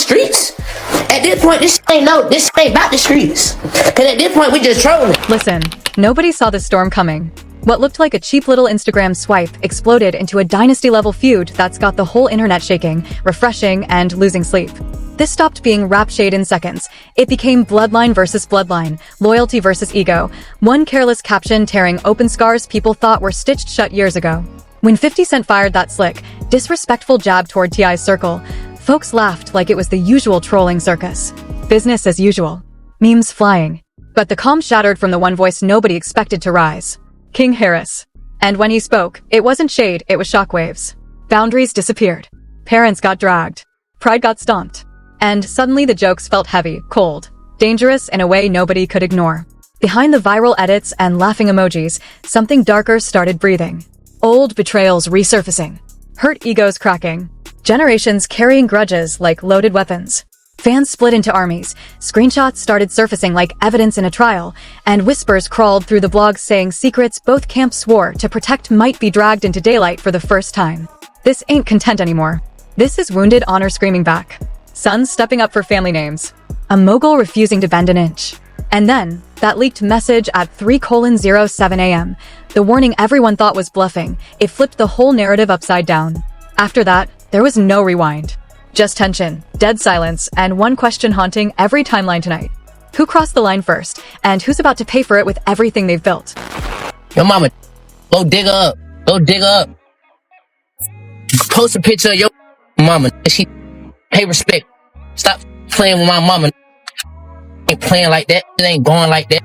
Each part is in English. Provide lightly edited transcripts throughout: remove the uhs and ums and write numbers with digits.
streets. At this point, this ain't about the streets. Cause at this point, we just trolling. Listen, nobody saw the storm coming. What looked like a cheap little Instagram swipe exploded into a dynasty-level feud that's got the whole internet shaking, refreshing, and losing sleep. This stopped being rap shade in seconds. It became bloodline versus bloodline, loyalty versus ego, one careless caption tearing open scars people thought were stitched shut years ago. When 50 Cent fired that slick, disrespectful jab toward T.I.'s circle, folks laughed like it was the usual trolling circus. Business as usual. Memes flying. But the calm shattered from the one voice nobody expected to rise. King Harris. And when he spoke, it wasn't shade, it was shockwaves. Boundaries disappeared. Parents got dragged. Pride got stomped. And suddenly the jokes felt heavy, cold, dangerous in a way nobody could ignore. Behind the viral edits and laughing emojis, something darker started breathing. Old betrayals resurfacing. Hurt egos cracking. Generations carrying grudges like loaded weapons. Fans split into armies, screenshots started surfacing like evidence in a trial, and whispers crawled through the blogs saying secrets both camps swore to protect might be dragged into daylight for the first time. This ain't content anymore. This is wounded honor screaming back. Sons stepping up for family names. A mogul refusing to bend an inch. And then, that leaked message at 3:07 a.m., the warning everyone thought was bluffing, it flipped the whole narrative upside down. After that, there was no rewind. Just tension, dead silence, and one question haunting every timeline tonight. Who crossed the line first, and who's about to pay for it with everything they've built? Your mama, go dig her up. Go dig her up. Post a picture of your mama. She pay respect. Stop playing with my mama. Ain't playing like that. It ain't going like that.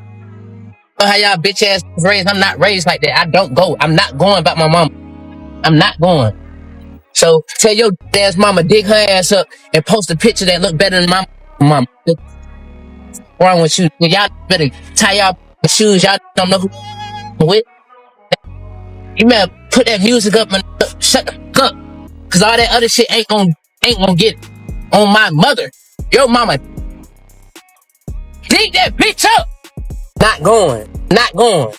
How y'all bitch ass raised? I'm not raised like that. I don't go. I'm not going about my mama. I'm not going. So tell your ass mama dig her ass up and post a picture that look better than my mama. What's wrong with you? Y'all better tie y'all shoes. Y'all don't know who with. You better put that music up and shut the fuck up. Cause all that other shit ain't gonna get on my mother. Your mama. Dig that bitch up. Not going. Not going.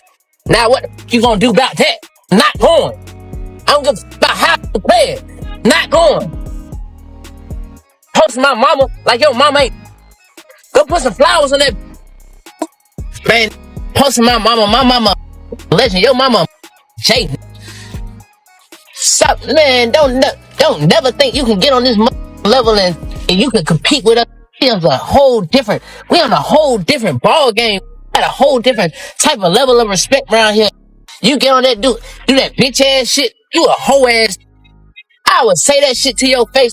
Now what you gonna do about that? Not going. I don't give a fuck about how to play it. Not going. Post my mama like your mama ain't. Go put some flowers on that. Man, post my mama legend. Your mama Jay. Stop, man. Don't never think you can get on this level and you can compete with us. We on a whole different ball game. At a whole different type of level of respect around here. You get on that do that bitch ass shit. You a hoe ass. I would say that shit to your face.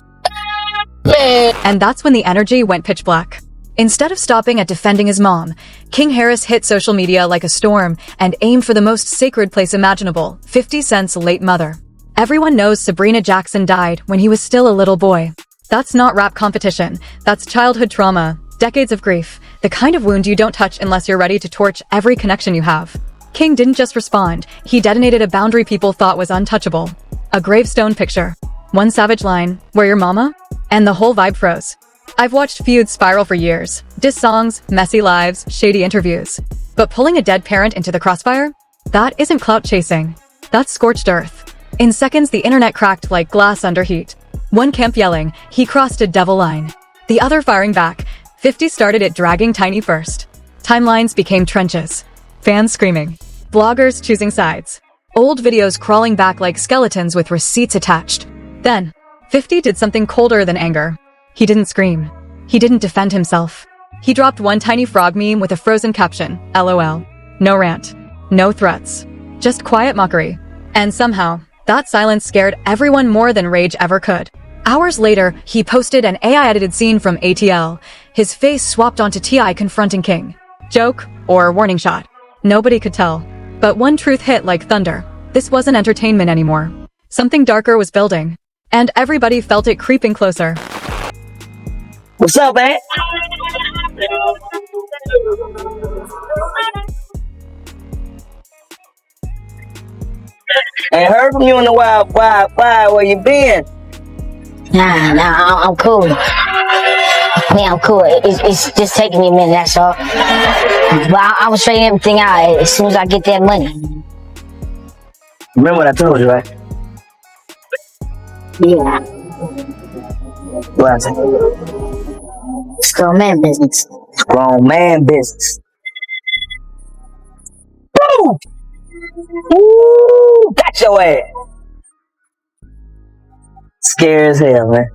Man. And that's when the energy went pitch black. Instead of stopping at defending his mom, King Harris hit social media like a storm and aimed for the most sacred place imaginable, 50 Cent's late mother. Everyone knows Sabrina Jackson died when he was still a little boy. That's not rap competition. That's childhood trauma, decades of grief, the kind of wound you don't touch unless you're ready to torch every connection you have. King didn't just respond, he detonated a boundary people thought was untouchable. A gravestone picture. One savage line, "Where your mama?" And the whole vibe froze. I've watched feuds spiral for years. Diss songs, messy lives, shady interviews. But pulling a dead parent into the crossfire? That isn't clout chasing. That's scorched earth. In seconds, the internet cracked like glass under heat. One camp yelling, he crossed a devil line. The other firing back. 50 started it dragging Tiny first. Timelines became trenches. Fans screaming. Bloggers choosing sides. Old videos crawling back like skeletons with receipts attached. Then, 50 did something colder than anger. He didn't scream. He didn't defend himself. He dropped one tiny frog meme with a frozen caption, LOL. No rant. No threats. Just quiet mockery. And somehow, that silence scared everyone more than rage ever could. Hours later, he posted an AI-edited scene from ATL. His face swapped onto T.I. confronting King. Joke or warning shot? Nobody could tell. But one truth hit like thunder. This wasn't entertainment anymore. Something darker was building. And everybody felt it creeping closer. What's up, man? Ain't heard from you in a while. Where you been? Nah, I'm cool. Yeah, I'm cool. It's just taking me a minute, that's all. But I will straighten everything out as soon as I get that money. Remember what I told you, right? Yeah. What is it? It's grown man business. It's grown man business. Woo! Woo! Got your ass. Scary as hell, man.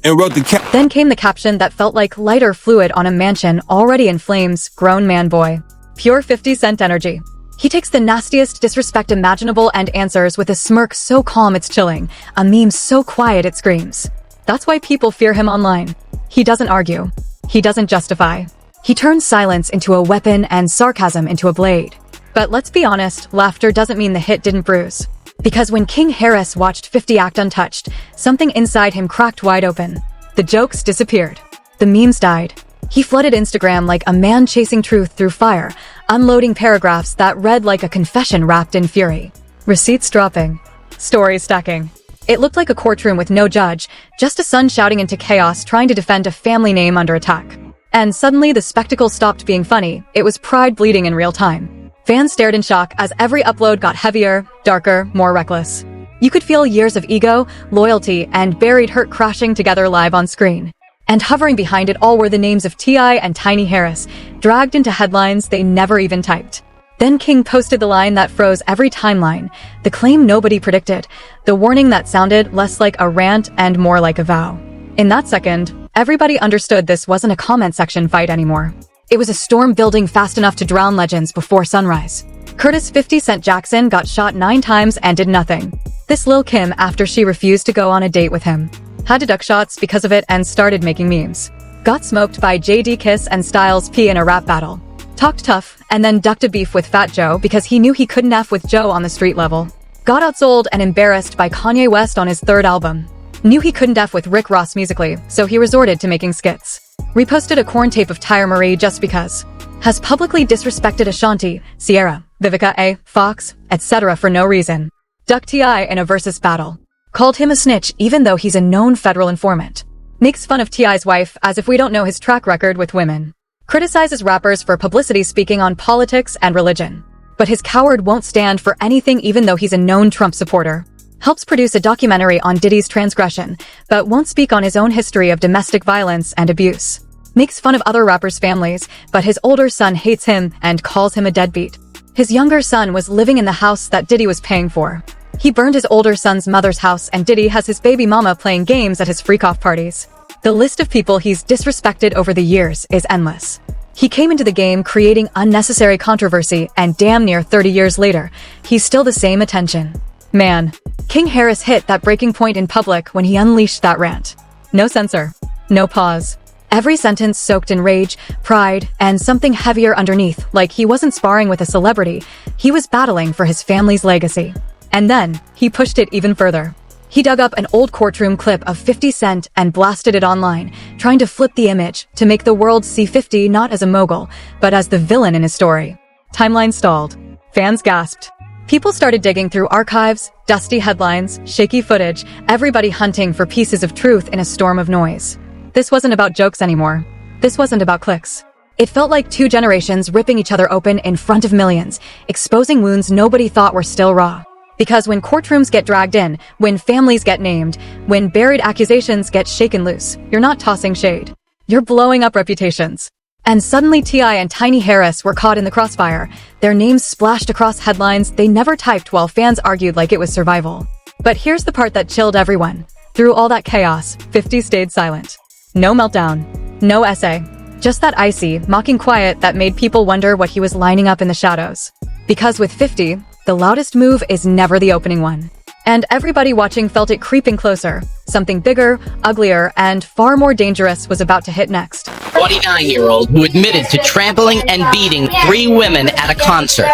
And wrote the Then came the caption that felt like lighter fluid on a mansion already in flames. Grown man boy. Pure 50 Cent energy. He takes the nastiest disrespect imaginable and answers with a smirk so calm it's chilling, a meme so quiet it screams. That's why people fear him online. He doesn't argue. He doesn't justify. He turns silence into a weapon and sarcasm into a blade. But let's be honest, laughter doesn't mean the hit didn't bruise. Because when King Harris watched 50 act untouched, something inside him cracked wide open. The jokes disappeared. The memes died. He flooded Instagram like a man chasing truth through fire, unloading paragraphs that read like a confession wrapped in fury. Receipts dropping. Stories stacking. It looked like a courtroom with no judge, just a son shouting into chaos trying to defend a family name under attack. And suddenly the spectacle stopped being funny. It was pride bleeding in real time. Fans stared in shock as every upload got heavier, darker, more reckless. You could feel years of ego, loyalty, and buried hurt crashing together live on screen. And hovering behind it all were the names of T.I. and Tiny Harris, dragged into headlines they never even typed. Then King posted the line that froze every timeline, the claim nobody predicted, the warning that sounded less like a rant and more like a vow. In that second, everybody understood this wasn't a comment section fight anymore. It was a storm building fast enough to drown legends before sunrise. Curtis 50 Cent Jackson got shot 9 times and did nothing. This Lil' Kim after she refused to go on a date with him. Had to duck shots because of it and started making memes. Got smoked by JD Kiss and Styles P in a rap battle. Talked tough and then ducked a beef with Fat Joe because he knew he couldn't F with Joe on the street level. Got outsold and embarrassed by Kanye West on his 3rd album. Knew he couldn't F with Rick Ross musically, so he resorted to making skits. Reposted a corn tape of Tyra Marie just because. Has publicly disrespected Ashanti, Sierra, Vivica A, Fox, etc. for no reason. Ducked T.I. in a versus battle. Called him a snitch even though he's a known federal informant. Makes fun of T.I.'s wife as if we don't know his track record with women. Criticizes rappers for publicity speaking on politics and religion. But his coward won't stand for anything even though he's a known Trump supporter. Helps produce a documentary on Diddy's transgression, but won't speak on his own history of domestic violence and abuse. Makes fun of other rappers' families, but his older son hates him and calls him a deadbeat. His younger son was living in the house that Diddy was paying for. He burned his older son's mother's house and Diddy has his baby mama playing games at his freak-off parties. The list of people he's disrespected over the years is endless. He came into the game creating unnecessary controversy and damn near 30 years later, he's still the same attention. Man, King Harris hit that breaking point in public when he unleashed that rant. No censor. No pause. Every sentence soaked in rage, pride, and something heavier underneath, like he wasn't sparring with a celebrity, he was battling for his family's legacy. And then, he pushed it even further. He dug up an old courtroom clip of 50 Cent and blasted it online, trying to flip the image to make the world see 50 not as a mogul, but as the villain in his story. Timeline stalled. Fans gasped. People started digging through archives, dusty headlines, shaky footage, everybody hunting for pieces of truth in a storm of noise. This wasn't about jokes anymore. This wasn't about clicks. It felt like 2 generations ripping each other open in front of millions, exposing wounds nobody thought were still raw. Because when courtrooms get dragged in, when families get named, when buried accusations get shaken loose, you're not tossing shade. You're blowing up reputations. And suddenly T.I. and Tiny Harris were caught in the crossfire. Their names splashed across headlines they never typed while fans argued like it was survival. But here's the part that chilled everyone. Through all that chaos, 50 stayed silent. No meltdown. No essay. Just that icy, mocking quiet that made people wonder what he was lining up in the shadows. Because with 50, the loudest move is never the opening one. And everybody watching felt it creeping closer. Something bigger, uglier, and far more dangerous was about to hit next. 29-year-old who admitted to trampling and beating 3 women at a concert.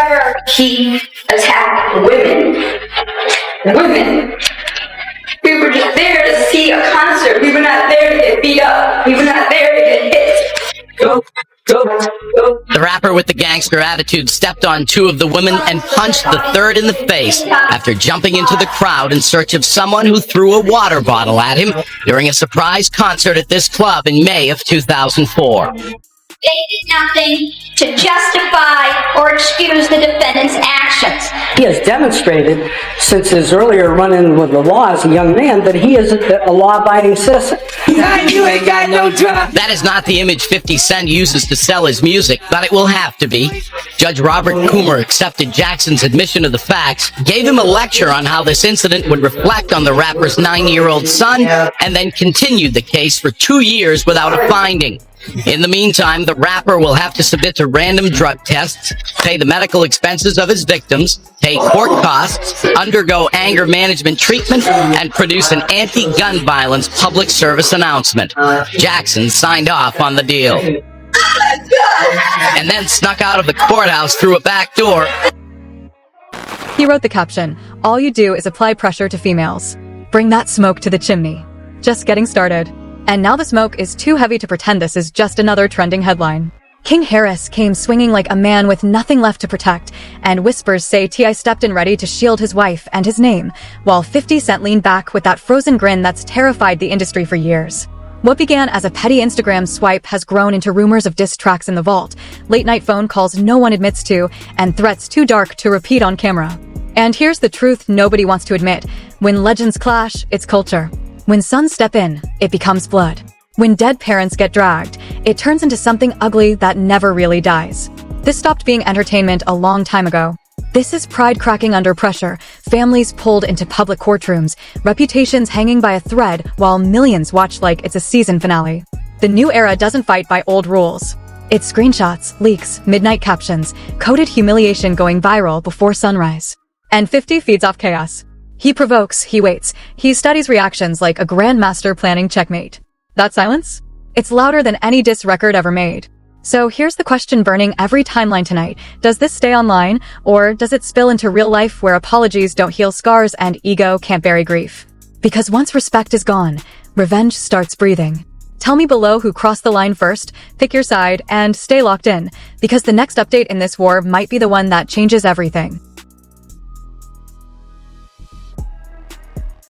He attacked women. Women. We were just there to see a concert. We were not there to get beat up. We were not there to get hit. Go. The rapper with the gangster attitude stepped on 2 of the women and punched the 3rd in the face after jumping into the crowd in search of someone who threw a water bottle at him during a surprise concert at this club in May of 2004. They did nothing to justify or excuse the defendant's actions. He has demonstrated since his earlier run-in with the law as a young man that he is a law-abiding citizen. You ain't got no drive. That is not the image 50 Cent uses to sell his music, but it will have to be. Judge Robert Coomer accepted Jackson's admission of the facts, gave him a lecture on how this incident would reflect on the rapper's 9-year-old son, and then continued the case for 2 years without a finding. In the meantime, the rapper will have to submit to random drug tests, pay the medical expenses of his victims, pay court costs, undergo anger management treatment, and produce an anti-gun violence public service announcement. Jackson signed off on the deal. And then snuck out of the courthouse through a back door. He wrote the caption, "All you do is apply pressure to females. Bring that smoke to the chimney." Just getting started. And now the smoke is too heavy to pretend this is just another trending headline. King Harris came swinging like a man with nothing left to protect, and whispers say T.I. stepped in ready to shield his wife and his name, while 50 Cent leaned back with that frozen grin that's terrified the industry for years. What began as a petty Instagram swipe has grown into rumors of diss tracks in the vault, late-night phone calls no one admits to, and threats too dark to repeat on camera. And here's the truth nobody wants to admit. When legends clash, it's culture. When sons step in, it becomes blood. When dead parents get dragged, it turns into something ugly that never really dies. This stopped being entertainment a long time ago. This is pride cracking under pressure, families pulled into public courtrooms, reputations hanging by a thread while millions watch like it's a season finale. The new era doesn't fight by old rules. It's screenshots, leaks, midnight captions, coded humiliation going viral before sunrise. And 50 feeds off chaos. He provokes, he waits, he studies reactions like a grandmaster planning checkmate. That silence? It's louder than any diss record ever made. So here's the question burning every timeline tonight. Does this stay online, or does it spill into real life where apologies don't heal scars and ego can't bury grief? Because once respect is gone, revenge starts breathing. Tell me below who crossed the line first, pick your side, and stay locked in, because the next update in this war might be the one that changes everything.